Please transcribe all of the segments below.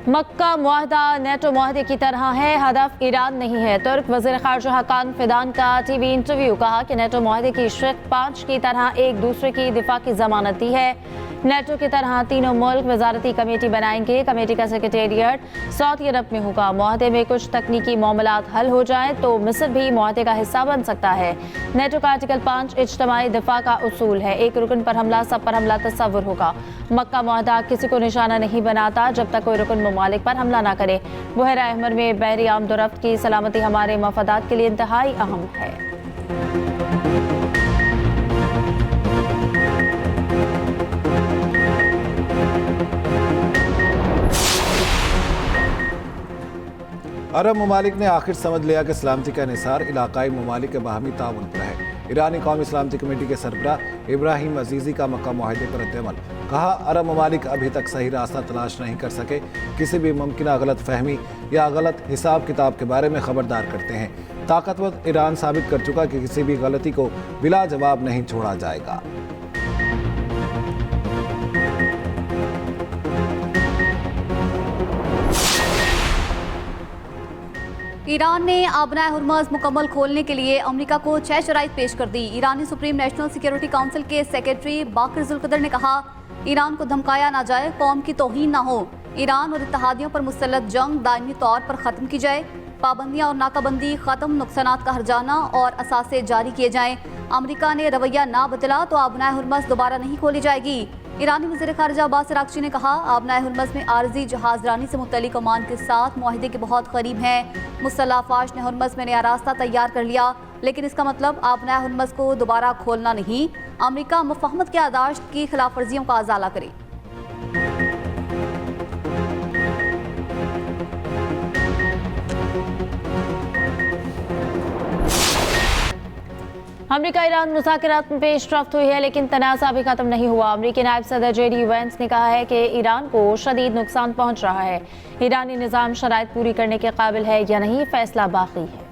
मक्का मुआहदा NATO मुआहदे की तरह है, हदफ ईरान नहीं है। तुर्क वज़ीर ख़ारजा हकान फिदान का टीवी इंटरव्यू। कहा कि नेटो मुआहदे की शर्त 5 की तरह एक दूसरे की दिफा की जमानत दी है। नेटो की तरह तीनों मुल्क वजारती कमेटी बनाएंगे। कमेटी का सेक्रेटेरिएट सऊदी अरब में होगा। मुआहदे में कुछ तकनीकी मामलात हल हो जाए तो मिस्र भी मुआहदे का हिस्सा बन सकता है। नेटो का आर्टिकल 5 इज्तिमाई दिफा का उसूल है। एक रुकन पर हमला सब पर हमला तस्वुर होगा। मक्का मुआहदा किसी को निशाना नहीं बनाता जब तक कोई रुकन ममालिक पर हमला ना करे। बुहरा अहमर में बहरी आमदोरफ्त की सलामती हमारे मफादात के लिए इंतहाई अहम है। अरब ममालिक ने आखिर समझ लिया कि सलामती का निसार इलाकाई ममालिक के बाहमी ताउन पर है। ईरानी कौमी सलामती कमेटी के सरबराह इब्राहिम अजीजी का मक्का मुआहदे पर रद्द-ए-अमल। कहा, अरब ममालिक अभी तक सही रास्ता तलाश नहीं कर सके, किसी भी मुमकिन गलत फहमी या गलत हिसाब किताब के बारे में खबरदार करते हैं। ताकतवर ईरान साबित कर चुका कि किसी भी गलती को बिला जवाब नहीं छोड़ा जाएगा। ईरान ने आबनाए हुर्मुज़ मुकम्मल खोलने के लिए अमेरिका को 6 शराइत पेश कर दी। ईरानी सुप्रीम नेशनल सिक्योरिटी काउंसिल के सेक्रेटरी बाकर जुल्कदर ने कहा, ईरान को धमकाया ना जाए, कौम की तौहीन ना हो। ईरान और इत्तेहादियों पर मुसल्लत जंग दायमी तौर पर ख़त्म की जाए। पाबंदियाँ और नाकाबंदी ख़त्म, नुकसानात का हर्जाना और असासे जारी किए जाएँ। अमेरिका ने रवैया ना बदला तो आबनाए हुर्मुज़ दोबारा नहीं खोली जाएगी। ईरानी वज़ीर ख़ारजा अब्बास अराग़ची ने कहा, आबनाए हुर्मुज़ में आर्जी जहाज़रानी से मुत्तलिक ओमान के साथ मुआहिदे के बहुत करीब हैं। मुसल्लह अफ़वाज ने हुर्मुज़ में नया रास्ता तैयार कर लिया, लेकिन इसका मतलब आबनाए हुर्मुज़ को दोबारा खोलना नहीं। अमेरिका मुफ़ाहमत के आदाश्त की खिलाफ वर्जियों का अज़ाला करे। अमेरिका ईरान मुज़ाकरात में पेशरफ्त हुई है, लेकिन तनाज़ा अभी खत्म नहीं हुआ। अमेरिकी नायब सदर जेडी वेंस ने कहा है कि ईरान को शदीद नुकसान पहुंच रहा है। ईरानी निज़ाम शराइत पूरी करने के काबिल है या नहीं, फैसला बाकी है।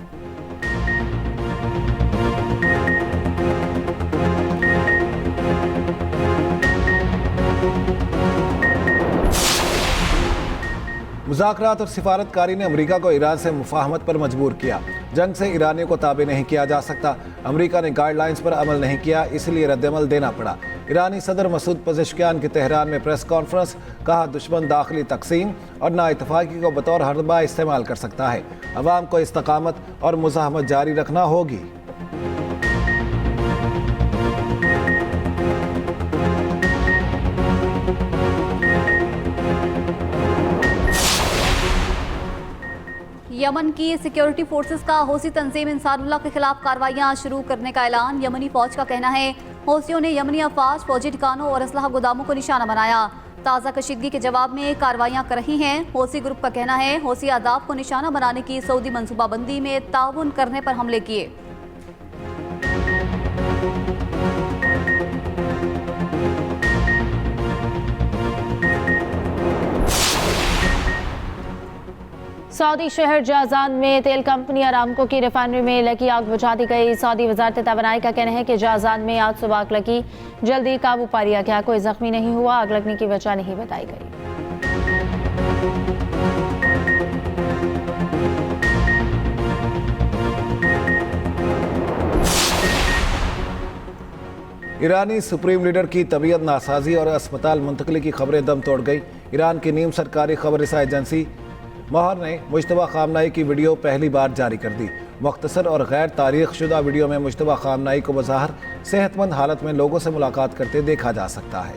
मुज़ाकरात और सिफारतकारी ने अमेरिका को ईरान से मुफाहमत पर मजबूर किया। जंग से ईरानियों को ताबे नहीं किया जा सकता। अमेरिका ने गाइडलाइंस पर अमल नहीं किया, इसलिए रद्द-ए-अमल देना पड़ा। ईरानी सदर मसूद पज़ेश्कियान की तेहरान में प्रेस कॉन्फ्रेंस। कहा, दुश्मन दाखिली तकसीम और नाइतफाकी को बतौर हरबा इस्तेमाल कर सकता है। अवाम को इस्तकामत और मुज़ाहमत जारी रखना होगी। यमन की सिक्योरिटी फोर्सेस का हौसी तंजीम इंसानुल्लाह के खिलाफ कार्रवाइयां शुरू करने का ऐलान। यमनी फौज का कहना है, हौसियों ने यमनी अफवाज, फौजी ठिकानों और असलहा गोदामों को निशाना बनाया। ताज़ा कशीदगी के जवाब में कार्रवाइयां कर रही हैं। हौसी ग्रुप का कहना है, हौसी आदाब को निशाना बनाने की सऊदी मनसूबाबंदी में ताउन करने पर हमले किए। सऊदी शहर जाजान में तेल कंपनी अरामको की रिफाइनरी में लगी आग बुझा दी गई। सऊदी वजारत तवानाई का कहना है कि जाजान में आज सुबह आग लगी, जल्दी काबू पा लिया गया। कोई जख्मी नहीं हुआ। आग लगने की वजह नहीं बताई गई। ईरानी सुप्रीम लीडर की तबीयत नासाजी और अस्पताल मुंतकली की खबरें दम तोड़ गई। ईरान की नीम सरकारी खबर रसा एजेंसी मोहर ने मुश्तबा खामनाई की वीडियो पहली बार जारी कर दी। मुख्तसर और गैर तारीख शुदा वीडियो में मुश्तबा खामनाई को बज़ाहिर सेहतमंद हालत में लोगों से मुलाकात करते देखा जा सकता है।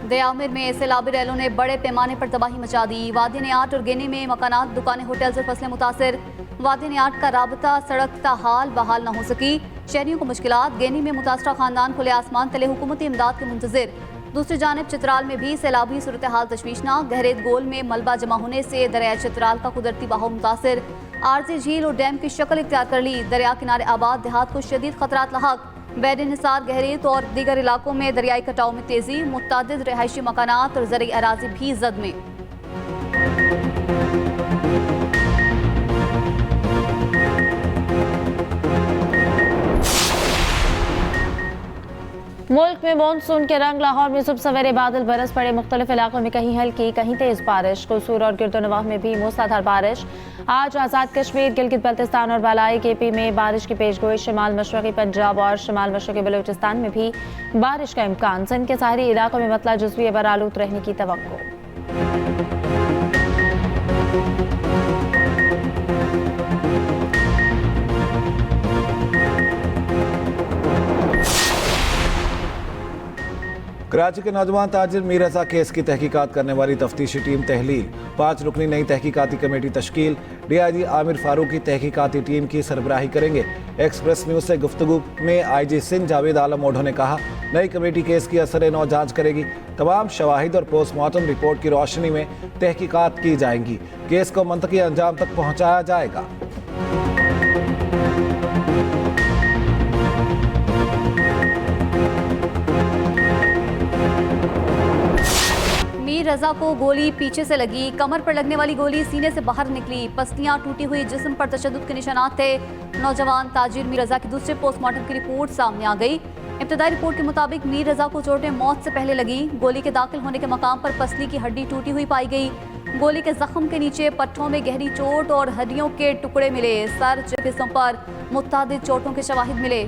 दयामिर में सैलाबी रैलों ने बड़े पैमाने पर तबाही मचा दी। वादी नियाट और गेनी में मकानात, दुकानें, होटल्स और फसलें मुतासर। वादी नियाट का राबता सड़क ताहाल बहाल न हो सकी, शहरियों को मुश्किलात। गेनी में मुतासरा खानदान खुले आसमान तले हुकूमती इमदाद के मुंतजिर। दूसरी जानिब चित्राल में भी सैलाबी सूरत हाल तशवीशनाक। गहरेद गोल में मलबा जमा होने से दरिया चित्राल का कुदरती बहाव मुतासर। आरजी झील और डैम की शक्ल इख्तियार कर ली। दरिया किनारे आबाद देहात को शदीद खतरात लाहक। बैर निसार, गहरीत और दीगर इलाकों में दरियाई कटाव में तेजी। मुतअद्दिद रिहायशी मकानात और ज़रई अराज़ी भी जद में। मुल्क में मानसून के रंग। लाहौर में सुबह सवेरे बादल बरस पड़े। मुख्तलिफ इलाकों में कहीं हल्की कहीं तेज बारिश। कसूर और गिरदोनवाह में भी मूसलाधार बारिश। आज आज़ाद कश्मीर, गिलगित बल्तिस्तान और बालाई केपी में बारिश की पेशगोई। शिमाल मशरक़ी पंजाब और शिमाल मशरक़ी बलूचिस्तान में भी बारिश का इम्कान। सिंध के साहरी इलाकों में मतला जुज़वी बरालूद रहने की तवक्को। कराची के नौजवान ताजिर मीर रजा केस की तहकीकात करने वाली तफ्तीशी टीम तहलील। 5 रुकनी नई तहकीकाती कमेटी तश्कील। DIG आमिर फारूक की तहकीकाती टीम की सरबराही करेंगे। एक्सप्रेस न्यूज से गुफ्तगू में IG सिंध जावेद आलम ओढो ने कहा, नई कमेटी केस की असर नौ जांच करेगी। तमाम शवाहिद और पोस्टमार्टम रिपोर्ट की रोशनी में तहकीकात की जाएंगी। केस को मंतकी अंजाम तक पहुँचाया जाएगा। मीर रजा को गोली पीछे से लगी। कमर पर लगने वाली गोली सीने से बाहर निकली। पसलियां टूटी हुई, जिस्म पर तशद्दुद के निशानात थे। नौजवान ताजिर मीर रजा की दूसरे पोस्टमार्टम की रिपोर्ट सामने आ गई। इब्तदाई रिपोर्ट के मुताबिक मीर रजा को चोटें मौत से पहले लगी। गोली के दाखिल होने के मकाम पर पसली की हड्डी टूटी हुई पाई गई। गोली के जख्म के नीचे पट्टों में गहरी चोट और हड्डियों के टुकड़े मिले। सर, जिस्म पर मुतादिद चोटों के शवाहिद मिले।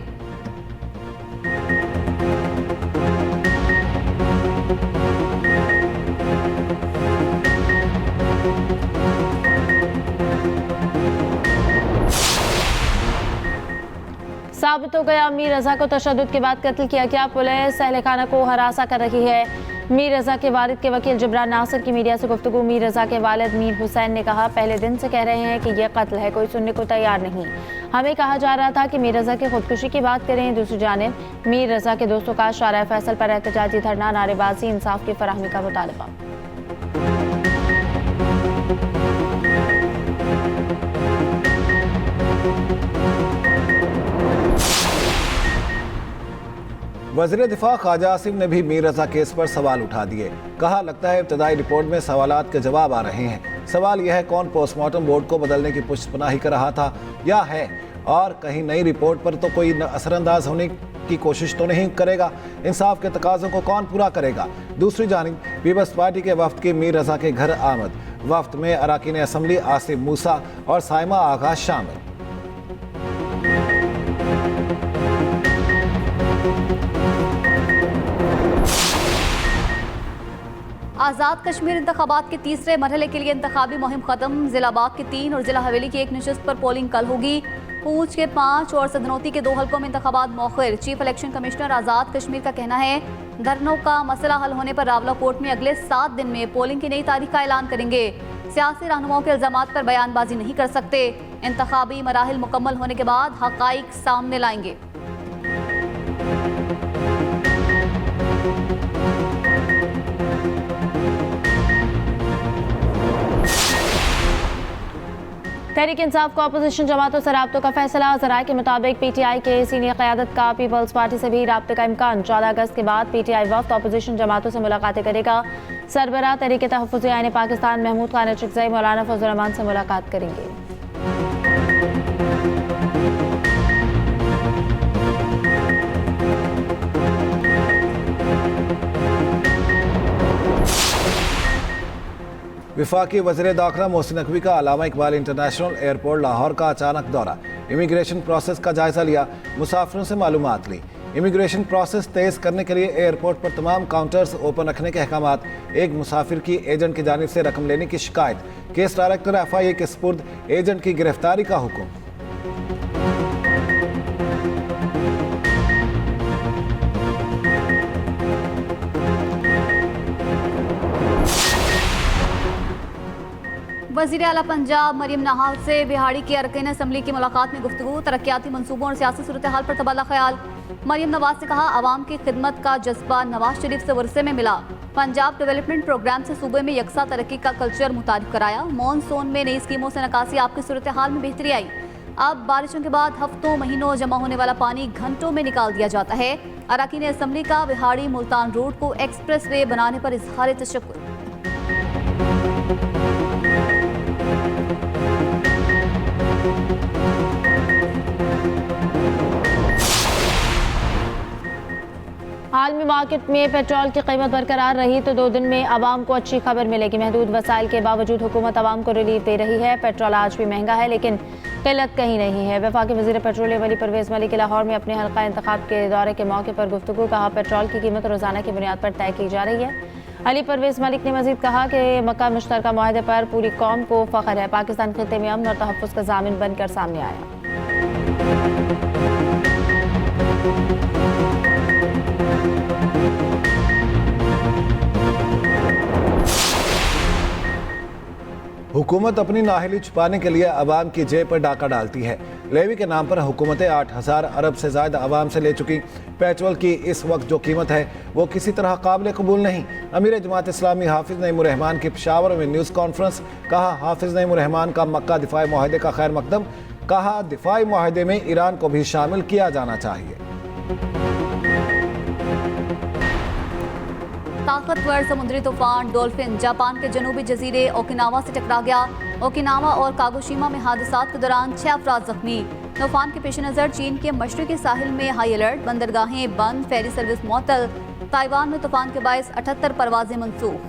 साबित हो गया, मीर रजा को तशद्दुद के बाद कत्ल किया गया। पुलिस अहल खाना को हरासा कर रही है। मीर रजा के वालिद के वकील जबरान नासिर की मीडिया से गुफ्तगू। मीर रजा के वालिद मीर हुसैन ने कहा, पहले दिन से कह रहे हैं कि यह कत्ल है, कोई सुनने को तैयार नहीं। हमें कहा जा रहा था कि मीर रजा की खुदकुशी की बात करें। दूसरी जानिब मीर रजा के दोस्तों का शारा फैसल पर एहतजाजी धरना, नारेबाजी, इंसाफ की फराहमी का मुतालबा। वज़ीर दिफा ख्वाजा आसिम ने भी मीर रजा केस पर सवाल उठा दिए। कहा, लगता है इब्तदाई रिपोर्ट में सवालात के जवाब आ रहे हैं। सवाल यह है, कौन पोस्टमार्टम बोर्ड को बदलने की पुष्पनाही कर रहा था या है, और कहीं नई रिपोर्ट पर तो कोई असरअंदाज होने की कोशिश तो नहीं करेगा। इंसाफ के तकाज़ों को कौन पूरा करेगा। दूसरी जानिब पीपल्स पार्टी के वफ्द की मीर रजा के घर आमद। वफ्द में अरकान असम्बली आसिफ मूसा और साइमा आगा शामिल। आज़ाद कश्मीर इंतखाबात के तीसरे मरहले के लिए इंतखाबी मुहिम खत्म। जिला बाग के 3 और जिला हवेली की 1 नशिस्त पर पोलिंग कल होगी। पूंछ के 5 और सदनौती के 2 हल्कों में इंतखाबात मौखिर। Chief election commissioner Azad Kashmir का कहना है, धरनों का मसला हल होने पर रावलाकोट में अगले 7 दिन में पोलिंग की नई तारीख का ऐलान करेंगे। सियासी रहनुमाओं के इल्जामात पर बयानबाजी नहीं कर सकते। इंतखाबी मराहिल मुकम्मल होने के बाद हकाइक सामने लाएंगे। तहरीक इंसाफ को अपोजिशन जमातों से राब्तों का फैसला। ज़राए के मुताबिक PTI के सीनियर क़यादत का पीपल्स पार्टी से भी राब्ते का इम्कान। 14 अगस्त के बाद PTI वफ्द अपोजिशन जमातों से मुलाकातें करेगा। सरबराह तहरीक तहफ़्फ़ुज़ आईन पाकिस्तान महमूद खान अशरकज़ई मौलाना फजल रहमान से मुलाकात करेंगे। विफाकी वज़ीर दाखिला मोहसिन नकवी का अल्लामा इकबाल इंटरनेशनल एयरपोर्ट लाहौर का अचानक दौरा। इमिग्रेशन प्रोसेस का जायजा लिया, मुसाफिरों से मालूमात ली। इमिग्रेशन प्रोसेस तेज करने के लिए एयरपोर्ट पर तमाम काउंटर्स ओपन रखने के अहकामात। एक मुसाफिर की एजेंट की जानिब से रकम लेने की शिकायत। केस डायरेक्टर FIA के स्पुर्द, एजेंट की गिरफ्तारी का हुक्म। वज़ीर आला पंजाब मरियम नहाल से बिहाड़ी की अरकान असम्बली की मुलाकात में गुफ्तगू। तरक्याती मनसूबों और सियासी सूरत हाल पर तबादला ख्याल। मरियम नवाज ने कहा, आवाम की खिदमत का जज्बा नवाज शरीफ से वर्से में मिला। पंजाब डेवलपमेंट प्रोग्राम से सूबे में यकसा तरक्की का कल्चर मुतारिफ कराया। मॉनसून में नई स्कीमों से नकासी आपकी सूरत हाल में बेहतरी आई। अब बारिशों के बाद हफ्तों महीनों जमा होने वाला पानी घंटों में निकाल दिया जाता है। अरकान असम्बली का बिहाड़ी मुल्तान रोड को एक्सप्रेस वे बनाने पर इजहार तशक्कुर। आलमी मार्केट में पेट्रोल की कीमत बरकरार रही तो 2 दिन में आवाम को अच्छी खबर मिलेगी। महदूद वसाइल के बावजूद हुकूमत आवाम को रिलीफ दे रही है। पेट्रोल आज भी महंगा है लेकिन किल्लत कहीं नहीं है। वफाकी वज़ीर पेट्रोलियम अली परवेज़ मलिक लाहौर में अपने हल्का इंतखाब के दौरे के मौके पर गुफ्तगू। कहा पेट्रोल की कीमत रोज़ाना की बुनियाद पर तय की जा रही है। अली परवेज़ मलिक ने मजीद कहा कि मक्का मुश्तरका मुआहदे पर पूरी कौम को फ़ख्र है। पाकिस्तान खित्ते में अमन और तहफ़्फ़ुज़ का ज़ामिन बनकर सामने आया। हुकूमत अपनी नाअहली छुपाने के लिए अवाम की जेब पर डाका डालती है। लेवी के नाम पर हुकूमतें 8000 अरब से ज़्यादा अवाम से ले चुकी। पेट्रोल की इस वक्त जो कीमत है वो किसी तरह काबिल कबूल नहीं। अमीर जमात इस्लामी हाफिज नईम रहमान की पेशावर में न्यूज़ कॉन्फ्रेंस। कहा हाफिज नईम रहमान का मक्का दिफाई मुआहदे का खैर मकदम। कहा दिफाई मुआहदे में ईरान को भी शामिल किया जाना चाहिए। ताकतवर समुद्री तूफान डॉल्फिन जापान के जनूबी जजीरे ओकिनावा से टकरा गया। ओकिनावा और कागोशिमा में हादसात के दौरान 6 अफराद जख्मी। तूफान के पेश नज़र चीन के मशरकी साहिल में हाई अलर्ट, बंदरगाहें बंद, फेरी सर्विस मुअत्तल। ताइवान में तूफान के बायस 78 परवाजें मनसूख।